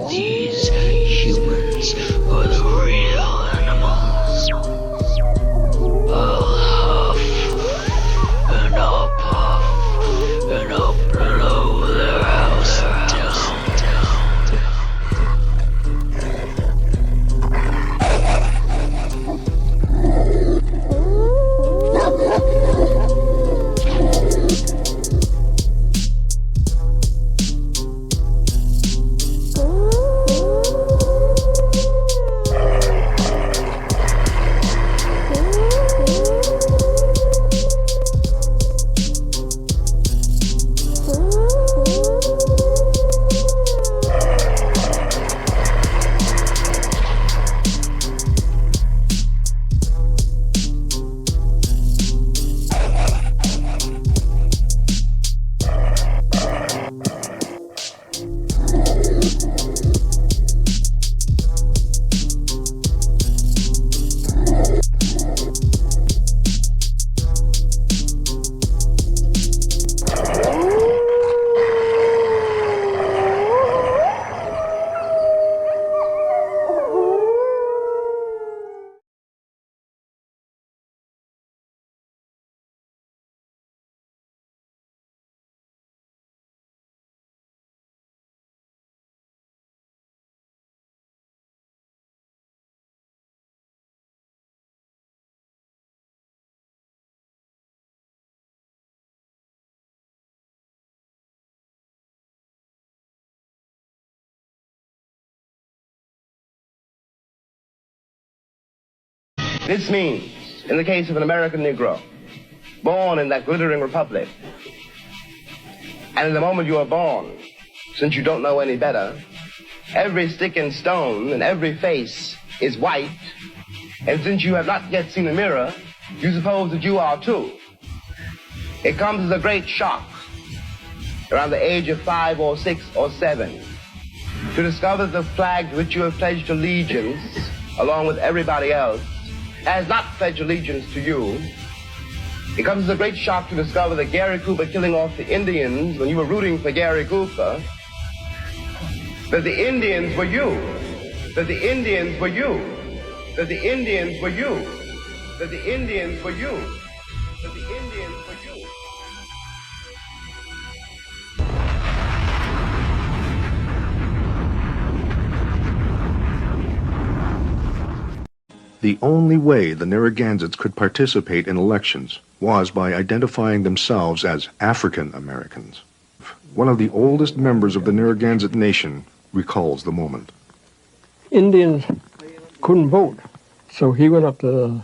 These humans are the real animals. I'll huff and I'll puff and I'll blow their house down. This means, in the case of an American Negro, born in that glittering republic, and in the moment you are born, since you don't know any better, every stick and stone and every face is white, and since you have not yet seen a mirror, you suppose that you are too. It comes as a great shock, around the age of 5 or 6 or 7, to discover that the flag to which you have pledged allegiance, along with everybody else, has not pledged allegiance to you. It comes as a great shock to discover that Gary Cooper killing off the Indians when you were rooting for Gary Cooper, that the Indians were you, that the Indians were you, that the Indians were you, that the Indians were you, that the Indians were you. The only way the Narragansetts could participate in elections was by identifying themselves as African Americans. One of the oldest members of the Narragansett Nation recalls the moment. Indians couldn't vote, so he went up to the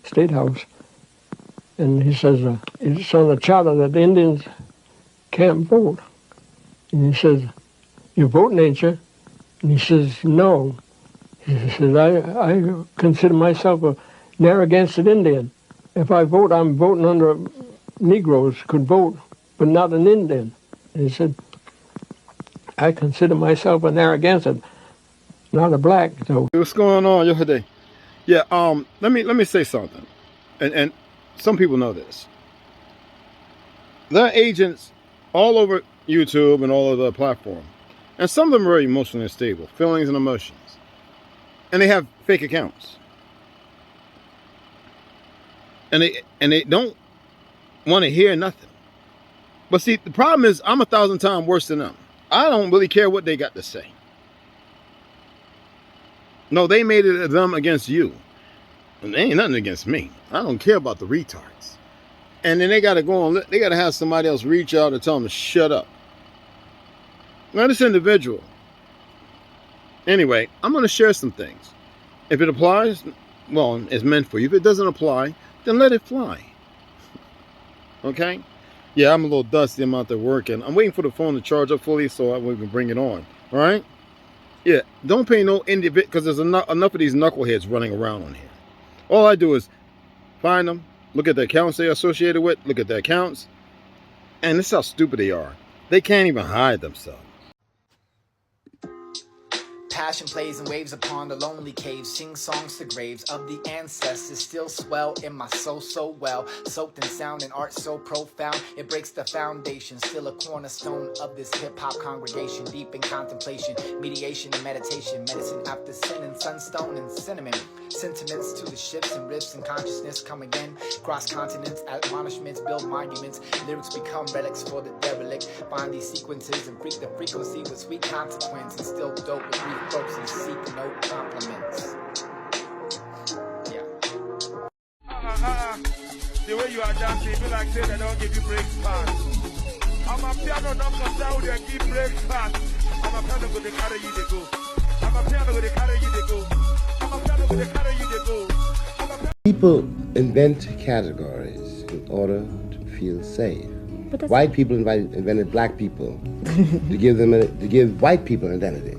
State House and he says, it's on the charter that the Indians can't vote. And he says, you're voting, ain't you? And he says, no. He says, I consider myself a Narragansett Indian. If I vote, I'm voting under Negroes could vote, but not an Indian. And he said, I consider myself a Narragansett, not a black. So what's going on, yo, today? Yeah, let me say something, and some people know this. There are agents all over YouTube and all over the platform, and some of them are very emotionally unstable, feelings and emotions. And they have fake accounts. And they don't want to hear nothing. But see, the problem is I'm 1,000 times worse than them. I don't really care what they got to say. No, they made it them against you. And they ain't nothing against me. I don't care about the retards. And then they got to go on, they got to have somebody else reach out and tell them to shut up. Now this individual, anyway, I'm going to share some things. If it applies, well, it's meant for you. If it doesn't apply, then let it fly. Okay? Yeah, I'm a little dusty. I'm out there working. I'm waiting for the phone to charge up fully so we can bring it on. All right? Yeah, don't pay no individual, because there's enough of these knuckleheads running around on here. All I do is find them, look at the accounts they're associated with, look at their accounts, and this is how stupid they are. They can't even hide themselves. Passion plays in waves upon the lonely caves. Sing songs to graves of the ancestors. Still swell in my soul so well. Soaked in sound and art so profound. It breaks the foundation. Still a cornerstone of this hip-hop congregation. Deep in contemplation, mediation and meditation. Medicine after sin and sunstone and cinnamon. Sentiments to the shifts and rifts and consciousness come again. Cross continents, admonishments, build monuments. Lyrics become relics for the derelict. Find these sequences and freak the frequency with sweet consequence. And still dope with brief folks and seek no compliments. Yeah. The way you are dancing, you feel like saying they don't give you breaks pass. I'm a piano number down there, give breaks pass. I'm a piano go, they carry you, they go. I'm a piano go, they carry you, they go. I'm a piano go, they carry you, they go. People invent categories in order to feel safe. White people invented black people to give white people an identity.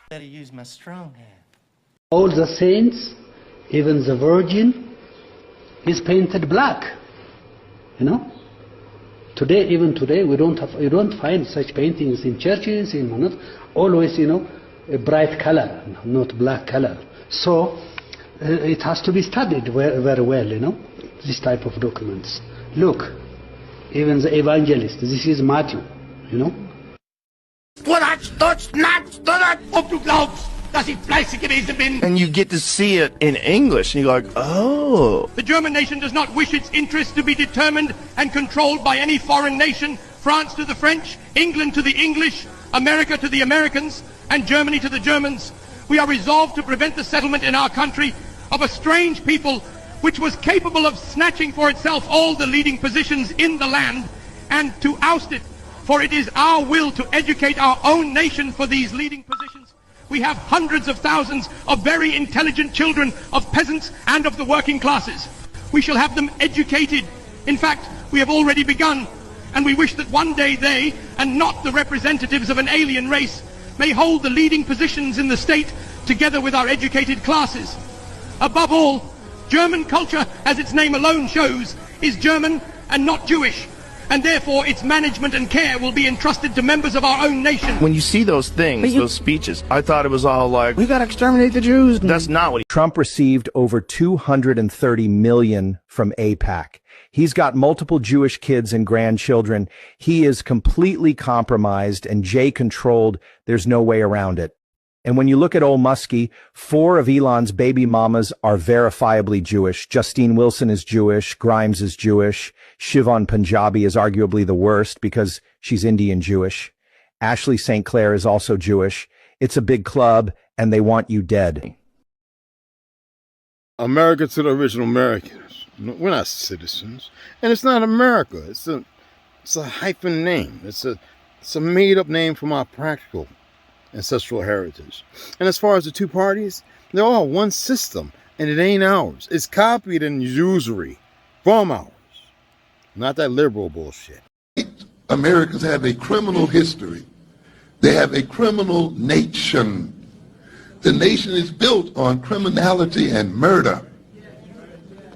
Better use my strong hand. All the saints, even the Virgin, is painted black. You know. Today, even today, you don't find such paintings in churches. Always, a bright color, not black color. So it has to be studied very well. This type of documents. Look, even the evangelist. This is Matthew. And you get to see it in English, and you're like, oh. The German nation does not wish its interests to be determined and controlled by any foreign nation. France to the French, England to the English, America to the Americans, and Germany to the Germans. We are resolved to prevent the settlement in our country of a strange people which was capable of snatching for itself all the leading positions in the land, and to oust it. For it is our will to educate our own nation for these leading positions. We have hundreds of thousands of very intelligent children of peasants and of the working classes. We shall have them educated. In fact, we have already begun, and we wish that one day they, and not the representatives of an alien race, may hold the leading positions in the state together with our educated classes. Above all, German culture, as its name alone shows, is German and not Jewish. And therefore its management and care will be entrusted to members of our own nation. When you see those things, those speeches, I thought it was all like, we gotta exterminate the Jews. That's not what Trump received over $230 million from AIPAC. He's got multiple Jewish kids and grandchildren. He is completely compromised and Jay-controlled. There's no way around it. And when you look at old Muskie, 4 of Elon's baby mamas are verifiably Jewish. Justine Wilson is Jewish. Grimes is Jewish. Shivon Punjabi is arguably the worst because she's Indian Jewish. Ashley St. Clair is also Jewish. It's a big club, and they want you dead. America to the original Americans. We're not citizens. And it's not America. It's a hyphen name. It's a made-up name from our practical ancestral heritage. And as far as the two parties, they're all one system, and it ain't ours. It's copied in usury from ours. Not that liberal bullshit. Americans have a criminal history. They have a criminal nation. The nation is built on criminality and murder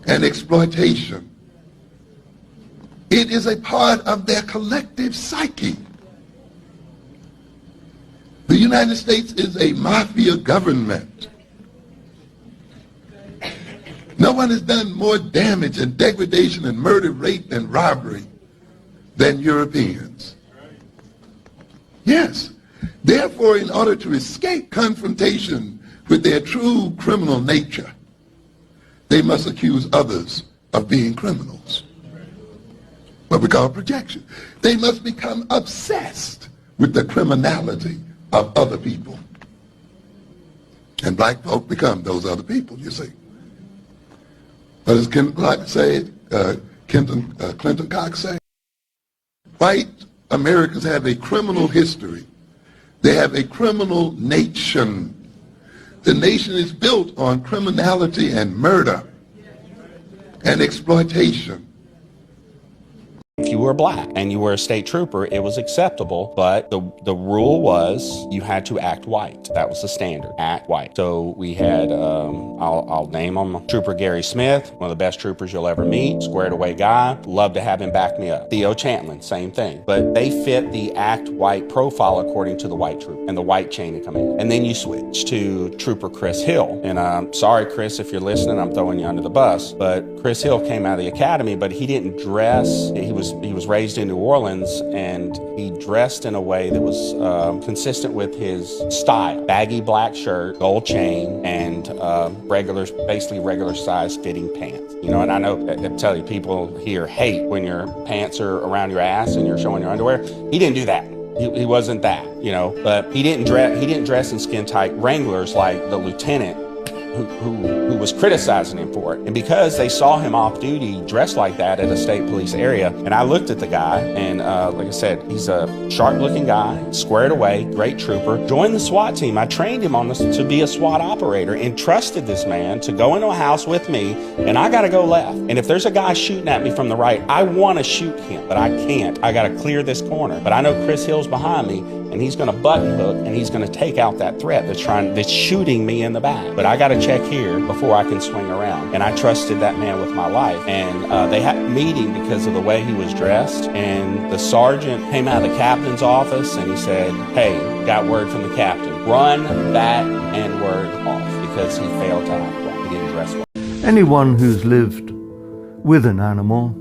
and exploitation. It is a part of their collective psyche. The United States is a mafia government. No one has done more damage and degradation and murder, rape, and robbery than Europeans. Yes, Therefore, in order to escape confrontation with their true criminal nature, they must accuse others of being criminals. What we call projection. They must become obsessed with the criminality of other people. And black folk become those other people, you see. But as Clinton Cox say, white Americans have a criminal history. They have a criminal nation. The nation is built on criminality and murder and exploitation. If you were black and you were a state trooper, it was acceptable, but the rule was you had to act white. That was the standard, act white. So we had, I'll name him, Trooper Gary Smith, one of the best troopers you'll ever meet, squared away guy, love to have him back me up. Theo Chantlin, same thing. But they fit the act white profile according to the white troop and the white chain of command. And then you switch to Trooper Chris Hill. And I'm sorry, Chris, if you're listening, I'm throwing you under the bus, but Chris Hill came out of the academy, but he didn't dress, he was raised in New Orleans, and he dressed in a way that was consistent with his style. Baggy black shirt, gold chain, and basically regular size fitting pants. You know, and I know, I tell you, people here hate when your pants are around your ass and you're showing your underwear. He didn't do that. He wasn't that, you know, but he didn't dress in skin tight Wranglers like the lieutenant who was criticizing him for it. And because they saw him off duty dressed like that at a state police area, and I looked at the guy, and like I said, he's a sharp looking guy, squared away, great trooper, joined the SWAT team. I trained him on this to be a SWAT operator and trusted this man to go into a house with me, and I gotta go left. And if there's a guy shooting at me from the right, I wanna shoot him, but I can't. I gotta clear this corner. But I know Chris Hill's behind me, and he's gonna button hook, and he's gonna take out that threat that's shooting me in the back. But I gotta check here before I can swing around. And I trusted that man with my life. And they had a meeting because of the way he was dressed. And the sergeant came out of the captain's office and he said, "Hey, got word from the captain. Run that N-word off," because he failed to act well. He didn't dress well. Anyone who's lived with an animal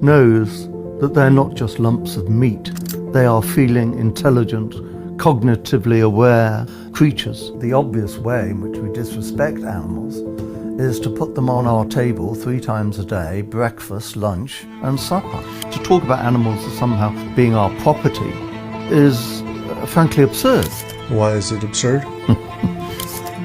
knows that they're not just lumps of meat. They are feeling, intelligent, cognitively aware creatures. The obvious way in which we disrespect animals is to put them on our table 3 times a day, breakfast, lunch, and supper. To talk about animals as somehow being our property is frankly absurd. Why is it absurd?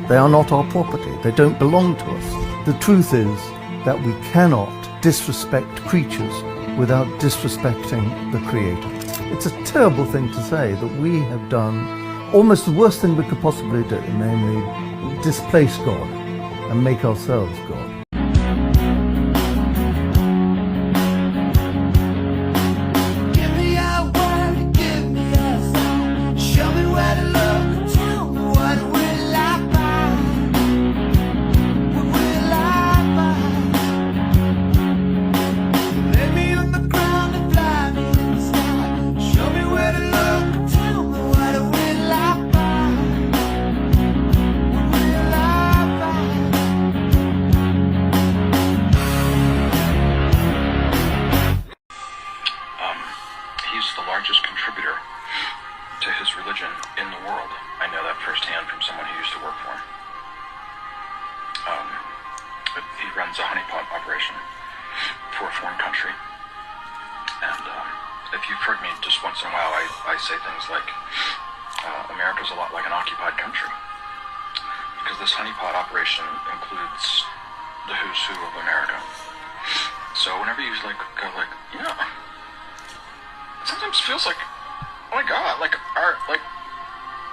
They are not our property. They don't belong to us. The truth is that we cannot disrespect creatures without disrespecting the Creator. It's a terrible thing to say that we have done almost the worst thing we could possibly do, namely displace God and make ourselves God.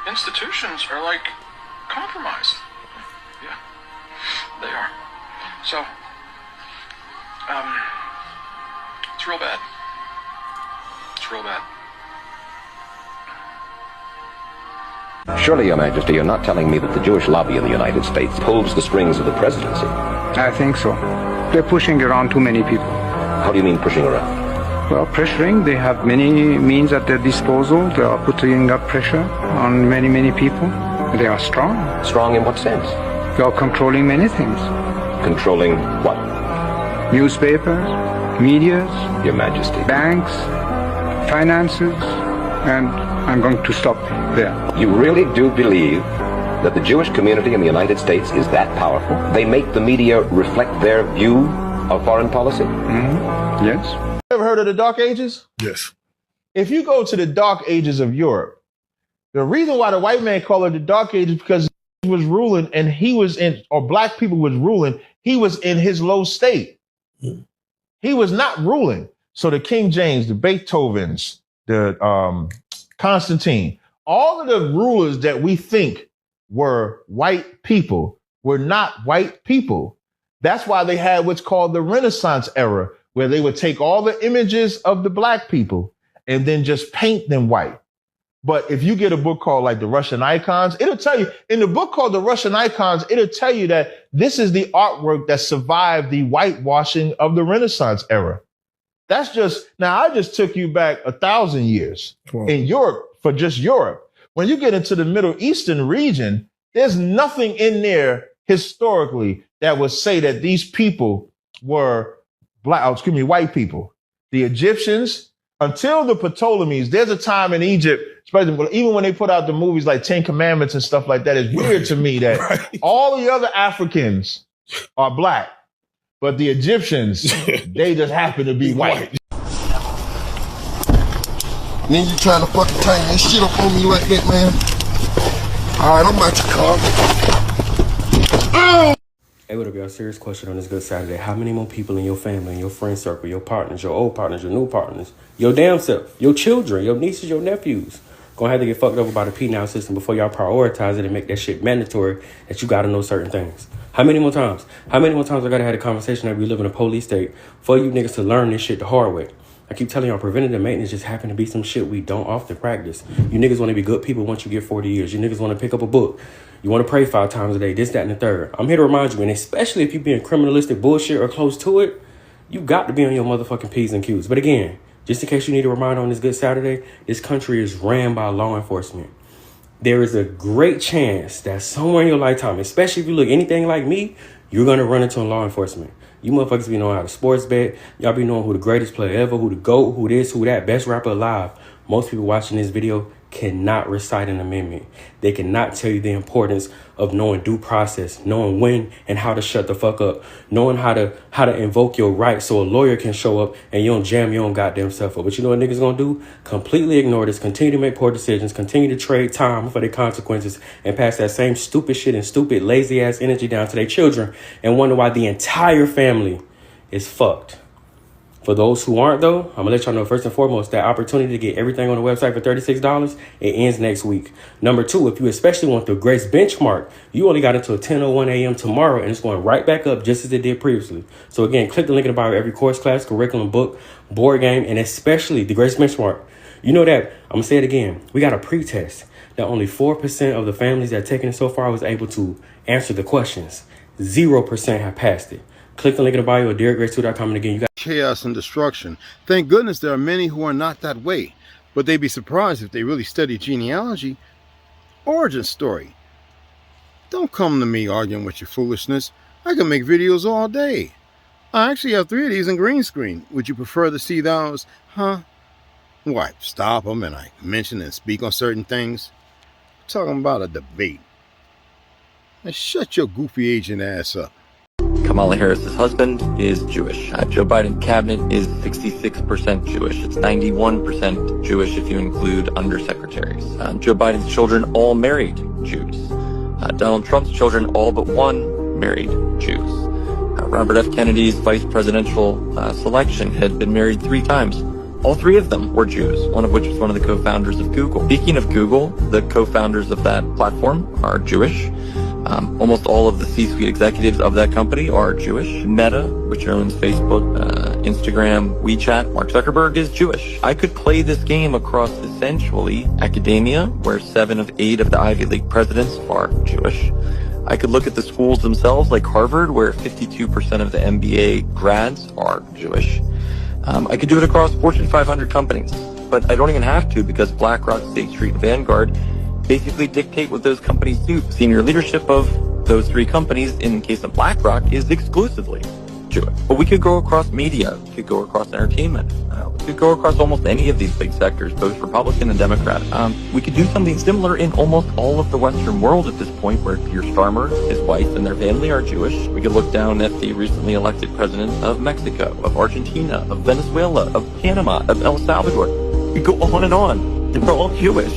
Institutions are like compromised. Yeah, they are. So, it's real bad. It's real bad. Surely, Your Majesty, you're not telling me that the Jewish lobby in the United States pulls the strings of the presidency? I think so. They're pushing around too many people. How do you mean pushing around? Well, pressuring. They have many means at their disposal. They are putting up pressure on many, many people. They are strong. Strong in what sense? They are controlling many things. Controlling what? Newspapers, medias, Your Majesty, banks, finances, and I'm going to stop there. You really do believe that the Jewish community in the United States is that powerful? They make the media reflect their view of foreign policy? Mm-hmm. Yes. Ever heard of the Dark Ages? Yes. If you go to the Dark Ages of Europe, the reason why the white man called it the Dark Ages is because he was ruling and he was in, or black people was ruling, he was in his low state. He was not ruling. So the King James, the Beethovens, the Constantine, all of the rulers that we think were white people were not white people. That's why they had what's called the Renaissance era, where they would take all the images of the black people and then just paint them white. But if you get a book called like the Russian Icons, it'll tell you in the book called the Russian Icons, it'll tell you that this is the artwork that survived the whitewashing of the Renaissance era. That's just, now I just took you back 1,000 years in Europe for just Europe. When you get into the Middle Eastern region, there's nothing in there historically that would say that these people were white people. The Egyptians, until the Ptolemies, there's a time in Egypt, especially even when they put out the movies like 10 Commandments and stuff like that, it's weird to me that all the other Africans are black, but the Egyptians, they just happen to be white. Then you trying to fucking tighten that shit up on me like that, man. All right, I'm about to call. Hey, what up, y'all? Serious question on this good Saturday. How many more people in your family, in your friend circle, your partners, your old partners, your new partners, your damn self, your children, your nieces, your nephews, gonna have to get fucked over by the P-Now system before y'all prioritize it and make that shit mandatory that you gotta know certain things? How many more times? How many more times I gotta have a conversation that we live in a police state for you niggas to learn this shit the hard way? I keep telling y'all, preventative maintenance just happen to be some shit we don't often practice. You niggas want to be good people once you get 40 years. You niggas want to pick up a book. You want to pray 5 times a day, this, that, and the third. I'm here to remind you, and especially if you being criminalistic bullshit or close to it, you got to be on your motherfucking P's and Q's. But again, just in case you need a reminder on this good Saturday, this country is ran by law enforcement. There is a great chance that somewhere in your lifetime, especially if you look anything like me, you're going to run into law enforcement. You motherfuckers be knowing how to sports bet. Y'all be knowing who the greatest player ever, who the GOAT, who this, who that, best rapper alive. Most people watching this video cannot recite an amendment. They cannot tell you the importance of knowing due process, knowing when and how to shut the fuck up, knowing how to invoke your rights so a lawyer can show up and you don't jam your own goddamn self up. But you know what niggas gonna do? Completely ignore this, continue to make poor decisions, continue to trade time for their consequences, and pass that same stupid shit and stupid lazy ass energy down to their children and wonder why the entire family is fucked. For those who aren't, though, I'm going to let y'all know, first and foremost, that opportunity to get everything on the website for $36, it ends next week. Number 2, if you especially want the Grace benchmark, you only got until 10:01 a.m. tomorrow, and it's going right back up just as it did previously. So again, click the link in the bio of every course, class, curriculum, book, board game, and especially the Grace benchmark. You know that, I'm going to say it again, we got a pretest that only 4% of the families that have taken it so far was able to answer the questions. 0% have passed it. Click the link in the bio at DerekGrace2.com, and again, you got chaos and destruction. Thank goodness there are many who are not that way, but they'd be surprised if they really study genealogy. Origin story. Don't come to me arguing with your foolishness. I can make videos all day. I actually have 3 of these in green screen. Would you prefer to see those? Huh? What? Stop them and I mention and speak on certain things? I'm talking about a debate. Now shut your goofy Asian ass up. Kamala Harris's husband is Jewish. Joe Biden's cabinet is 66% Jewish. It's 91% Jewish if you include undersecretaries. Joe Biden's children all married Jews. Donald Trump's children, all but one, married Jews. Robert F. Kennedy's vice presidential selection had been married 3 times. All 3 of them were Jews, one of which was one of the co-founders of Google. Speaking of Google, the co-founders of that platform are Jewish. Almost all of the C-suite executives of that company are Jewish. Meta, which owns Facebook, Instagram, WeChat, Mark Zuckerberg is Jewish. I could play this game across essentially academia, where 7 of 8 of the Ivy League presidents are Jewish. I could look at the schools themselves, like Harvard, where 52% of the MBA grads are Jewish. I could do it across Fortune 500 companies, but I don't even have to because BlackRock, State Street, and Vanguard basically dictate what those companies do. Senior leadership of those 3 companies, in the case of BlackRock, is exclusively Jewish. But we could go across media, we could go across entertainment, could go across almost any of these big sectors, both Republican and Democrat. We could do something similar in almost all of the Western world at this point, where Keir Starmer, his wife, and their family are Jewish. We could look down at the recently elected president of Mexico, of Argentina, of Venezuela, of Panama, of El Salvador. We could go on and on. They're all Jewish.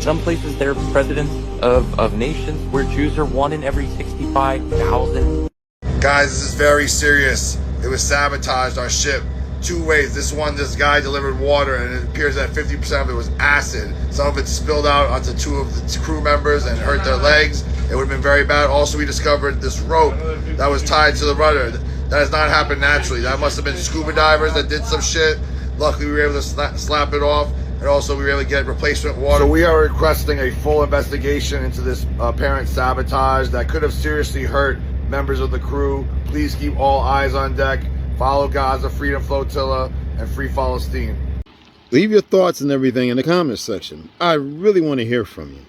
Some places they're presidents of nations where Jews are 1 in every 65,000. Guys, this is very serious. It was sabotaged, our ship, 2 ways. This guy delivered water, and it appears that 50% of it was acid. Some of it spilled out onto 2 of the crew members and hurt their legs. It would have been very bad. Also, we discovered this rope that was tied to the rudder. That has not happened naturally. That must have been scuba divers that did some shit. Luckily, we were able to slap it off. And also, we were able to get replacement water. So we are requesting a full investigation into this apparent sabotage that could have seriously hurt members of the crew. Please keep all eyes on deck. Follow Gaza Freedom Flotilla and Free Palestine. Leave your thoughts and everything in the comments section. I really want to hear from you.